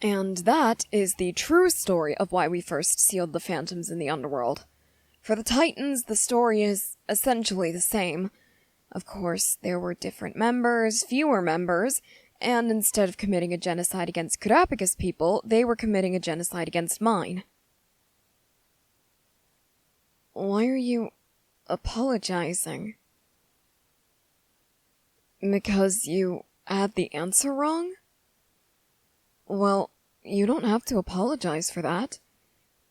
And that is the true story of why we first sealed the phantoms in the underworld. For the Titans, the story is essentially the same. Of course, there were different members, fewer members, and instead of committing a genocide against Kurapika's people, they were committing a genocide against mine. Why are you apologizing? Because you had the answer wrong? Well, you don't have to apologize for that.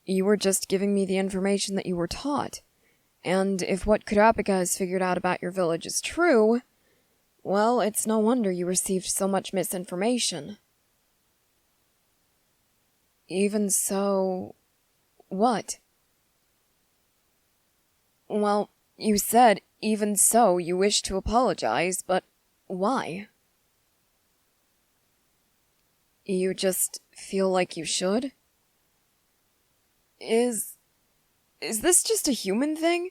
You were just giving me the information that you were taught. And if what Kurapika has figured out about your village is true, well, it's no wonder you received so much misinformation. Even so... what? Well, you said, even so, you wish to apologize, but why? You just feel like you should? Is this just a human thing?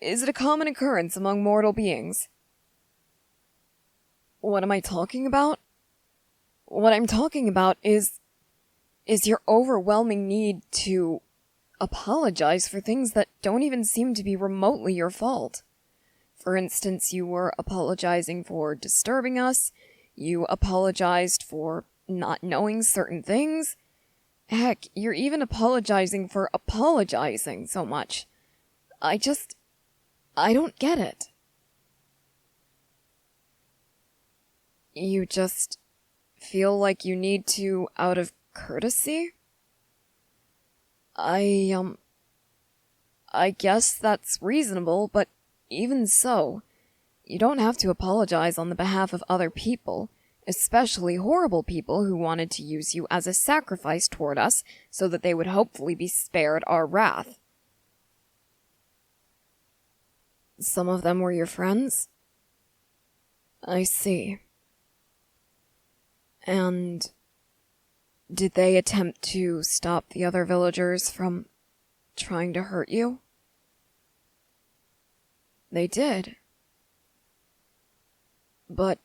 Is it a common occurrence among mortal beings? What am I talking about? What I'm talking about is your overwhelming need to apologize for things that don't even seem to be remotely your fault. For instance, you were apologizing for disturbing us, you apologized for not knowing certain things. Heck, you're even apologizing for apologizing so much. I don't get it. You just feel like you need to out of courtesy? I guess that's reasonable, but even so, you don't have to apologize on the behalf of other people, especially horrible people who wanted to use you as a sacrifice toward us so that they would hopefully be spared our wrath. Some of them were your friends? I see. And did they attempt to stop the other villagers from trying to hurt you? They did. But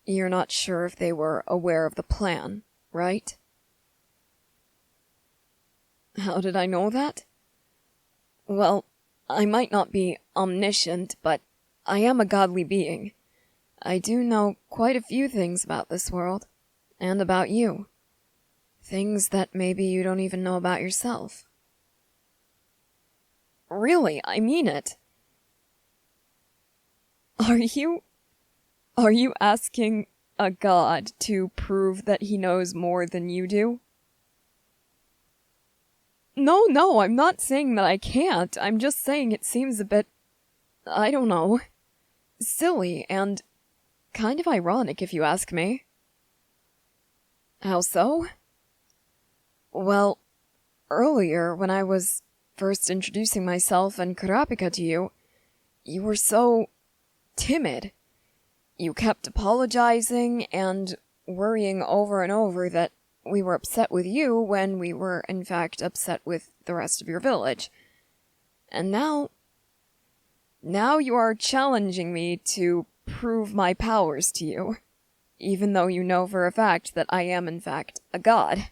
you're not sure if they were aware of the plan, right? How did I know that? Well, I might not be omniscient, but I am a godly being. I do know quite a few things about this world, and about you. Things that maybe you don't even know about yourself. Really, I mean it. Are you asking a god to prove that he knows more than you do? No, I'm not saying that I can't. I'm just saying it seems a bit, I don't know, silly and kind of ironic if you ask me. How so? Well, earlier when I was first introducing myself and Kurapika to you, you were so timid. You kept apologizing and worrying over and over that we were upset with you when we were, in fact, upset with the rest of your village. And now you are challenging me to prove my powers to you, even though you know for a fact that I am, in fact, a god.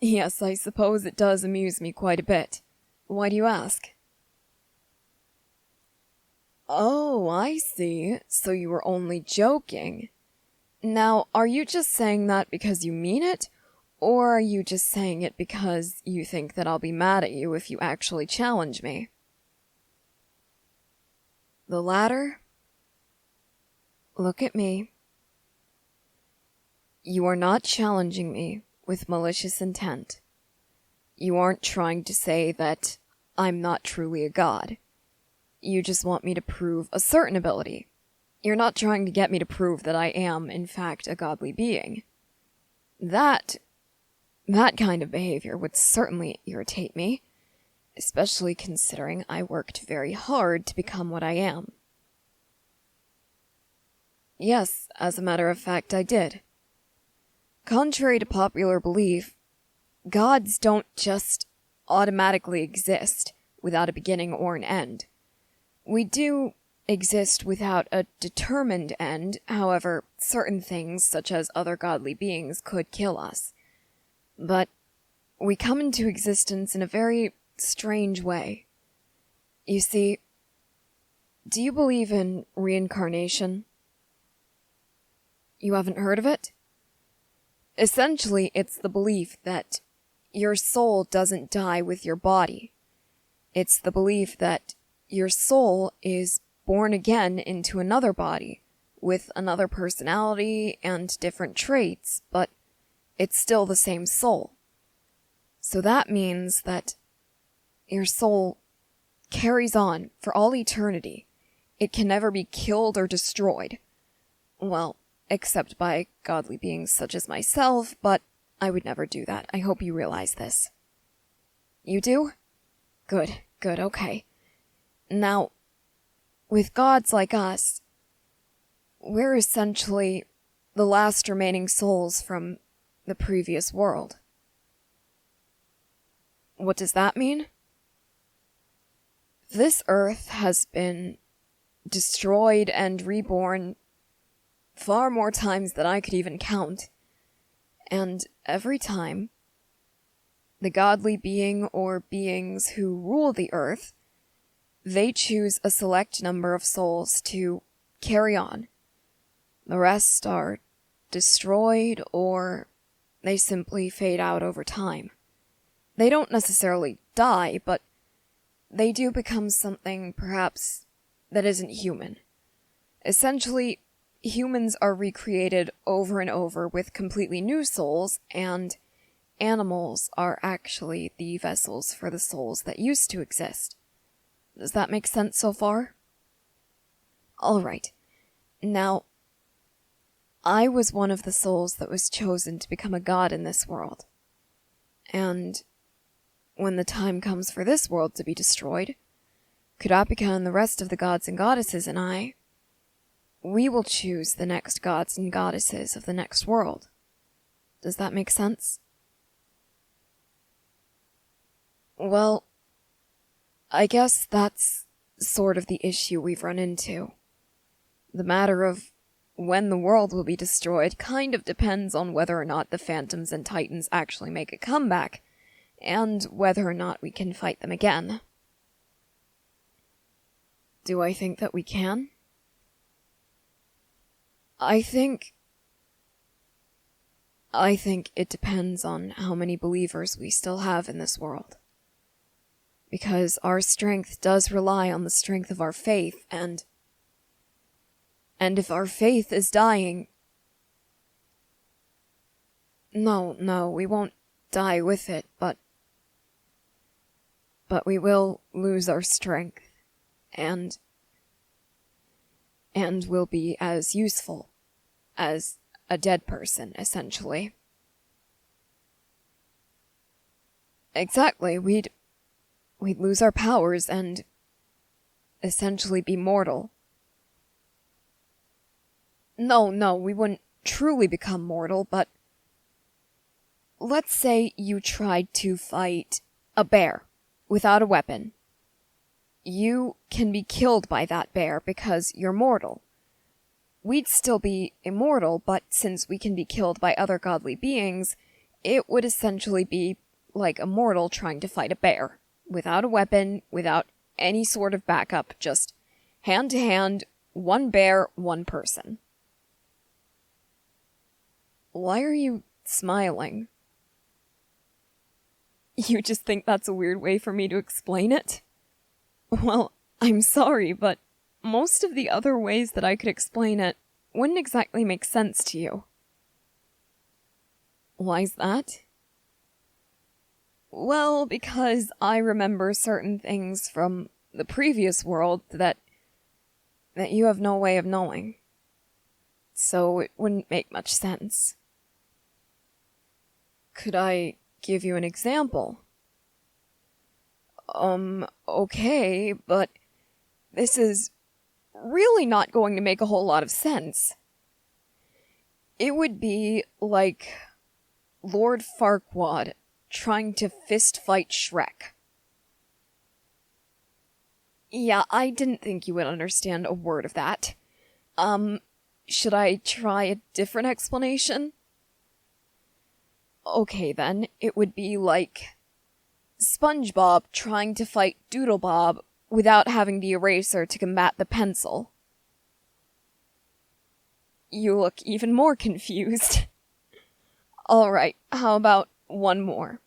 Yes, I suppose it does amuse me quite a bit. Why do you ask? Oh, I see. So you were only joking. Now, are you just saying that because you mean it, or are you just saying it because you think that I'll be mad at you if you actually challenge me? The latter? Look at me. You are not challenging me with malicious intent. You aren't trying to say that I'm not truly a god. You just want me to prove a certain ability. You're not trying to get me to prove that I am, in fact, a godly being. That kind of behavior would certainly irritate me, especially considering I worked very hard to become what I am. Yes, as a matter of fact, I did. Contrary to popular belief, gods don't just automatically exist without a beginning or an end. We do exist without a determined end. However, certain things, such as other godly beings, could kill us. But we come into existence in a very strange way. You see, do you believe in reincarnation? You haven't heard of it? Essentially, it's the belief that your soul doesn't die with your body. It's the belief that your soul is born again into another body, with another personality and different traits, but it's still the same soul. So that means that your soul carries on for all eternity. It can never be killed or destroyed. Well, except by godly beings such as myself, but I would never do that. I hope you realize this. You do? Good, okay. Now, with gods like us, we're essentially the last remaining souls from the previous world. What does that mean? This Earth has been destroyed and reborn far more times than I could even count. And every time, the godly being or beings who rule the Earth, they choose a select number of souls to carry on. The rest are destroyed or they simply fade out over time. They don't necessarily die, but they do become something perhaps that isn't human. Essentially, humans are recreated over and over with completely new souls, and animals are actually the vessels for the souls that used to exist. Does that make sense so far? Alright. Now, I was one of the souls that was chosen to become a god in this world. And when the time comes for this world to be destroyed, Kurapika and the rest of the gods and goddesses and we will choose the next gods and goddesses of the next world. Does that make sense? Well, I guess that's sort of the issue we've run into. The matter of when the world will be destroyed kind of depends on whether or not the Phantoms and Titans actually make a comeback, and whether or not we can fight them again. Do I think that we can? I think it depends on how many believers we still have in this world. Because our strength does rely on the strength of our faith, and if our faith is dying... No, we won't die with it, but we will lose our strength, and will be as useful as a dead person, essentially. Exactly, we'd lose our powers and essentially be mortal. No, we wouldn't truly become mortal, but let's say you tried to fight a bear without a weapon. You can be killed by that bear because you're mortal. We'd still be immortal, but since we can be killed by other godly beings, it would essentially be like a mortal trying to fight a bear. Without a weapon, without any sort of backup, just hand to hand, one bear, one person. Why are you smiling? You just think that's a weird way for me to explain it? Well, I'm sorry, but most of the other ways that I could explain it wouldn't exactly make sense to you. Why's that? Well, because I remember certain things from the previous world that you have no way of knowing. So it wouldn't make much sense. Could I give you an example? Okay, but this is really not going to make a whole lot of sense. It would be like Lord Farquaad trying to fist fight Shrek. Yeah, I didn't think you would understand a word of that. Should I try a different explanation? Okay then, it would be like SpongeBob trying to fight Doodlebob without having the eraser to combat the pencil. You look even more confused. Alright, how about one more?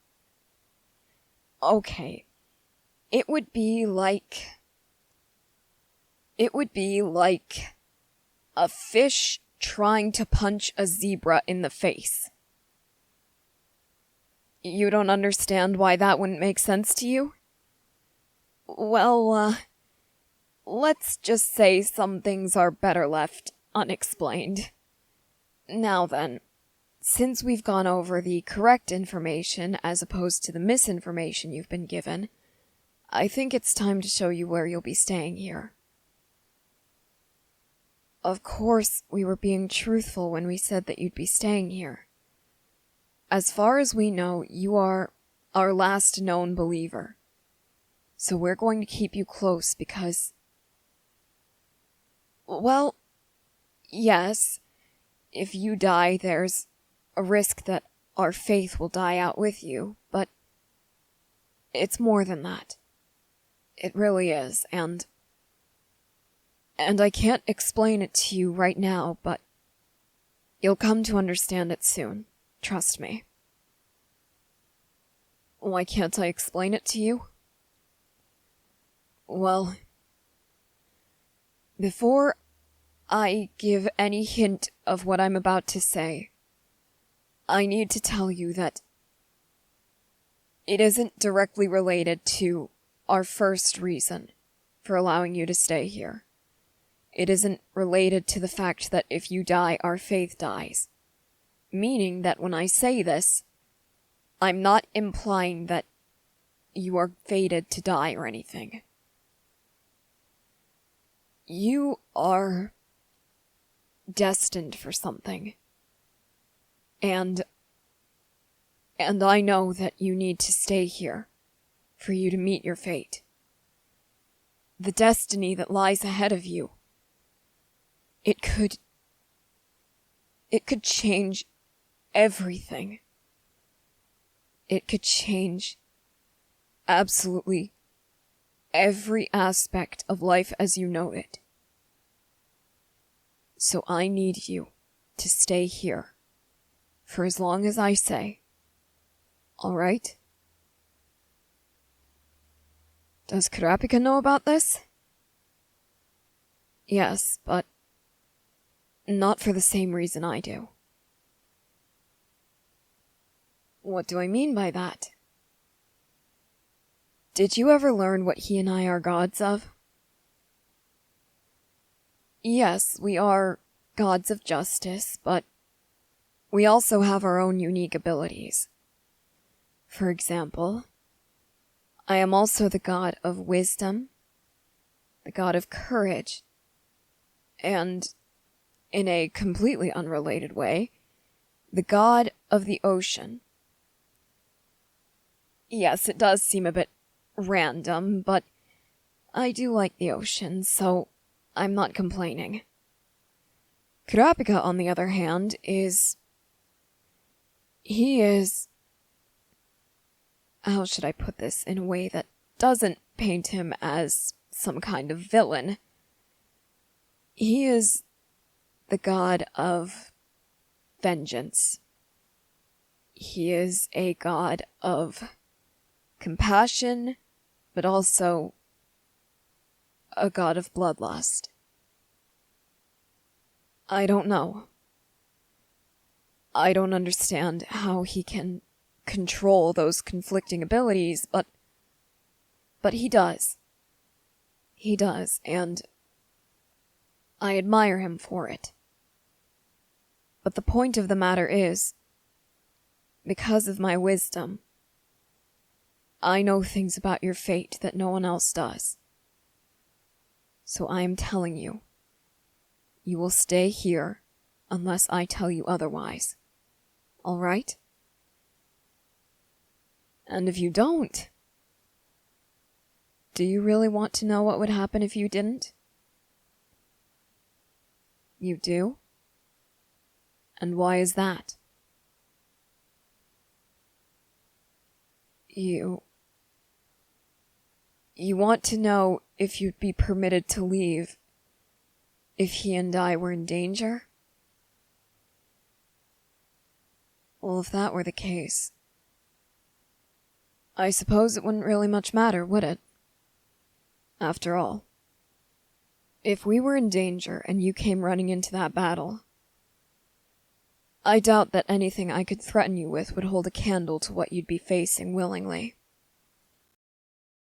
Okay. It would be like a fish trying to punch a zebra in the face. You don't understand why that wouldn't make sense to you? Well, let's just say some things are better left unexplained. Now then, since we've gone over the correct information as opposed to the misinformation you've been given, I think it's time to show you where you'll be staying here. Of course, we were being truthful when we said that you'd be staying here. As far as we know, you are our last known believer. So we're going to keep you close because... Well, yes, if you die, there's a risk that our faith will die out with you, but it's more than that. It really is, and I can't explain it to you right now, but you'll come to understand it soon. Trust me. Why can't I explain it to you? Well, before I give any hint of what I'm about to say, I need to tell you that it isn't directly related to our first reason for allowing you to stay here. It isn't related to the fact that if you die, our faith dies. Meaning that when I say this, I'm not implying that you are fated to die or anything. You are destined for something. And I know that you need to stay here for you to meet your fate. The destiny that lies ahead of you. It could change everything. It could change absolutely every aspect of life as you know it. So I need you to stay here for as long as I say. All right? Does Kurapika know about this? Yes, but not for the same reason I do. What do I mean by that? Did you ever learn what he and I are gods of? Yes, we are gods of justice, but we also have our own unique abilities. For example, I am also the god of wisdom, the god of courage, and, in a completely unrelated way, the god of the ocean. Yes, it does seem a bit random, but I do like the ocean, so I'm not complaining. Kurapika, on the other hand, he is... How should I put this in a way that doesn't paint him as some kind of villain? He is the god of vengeance. He is a god of compassion, but also a god of bloodlust. I don't know. I don't understand how he can control those conflicting abilities, but he does. He does, and I admire him for it. But the point of the matter is, because of my wisdom, I know things about your fate that no one else does. So I am telling you, you will stay here unless I tell you otherwise. All right? And if you don't, Do you really want to know what would happen if you didn't? You do? And why is that? You want to know if you'd be permitted to leave if he and I were in danger? Well, if that were the case, I suppose it wouldn't really much matter, would it? After all, if we were in danger and you came running into that battle, I doubt that anything I could threaten you with would hold a candle to what you'd be facing willingly.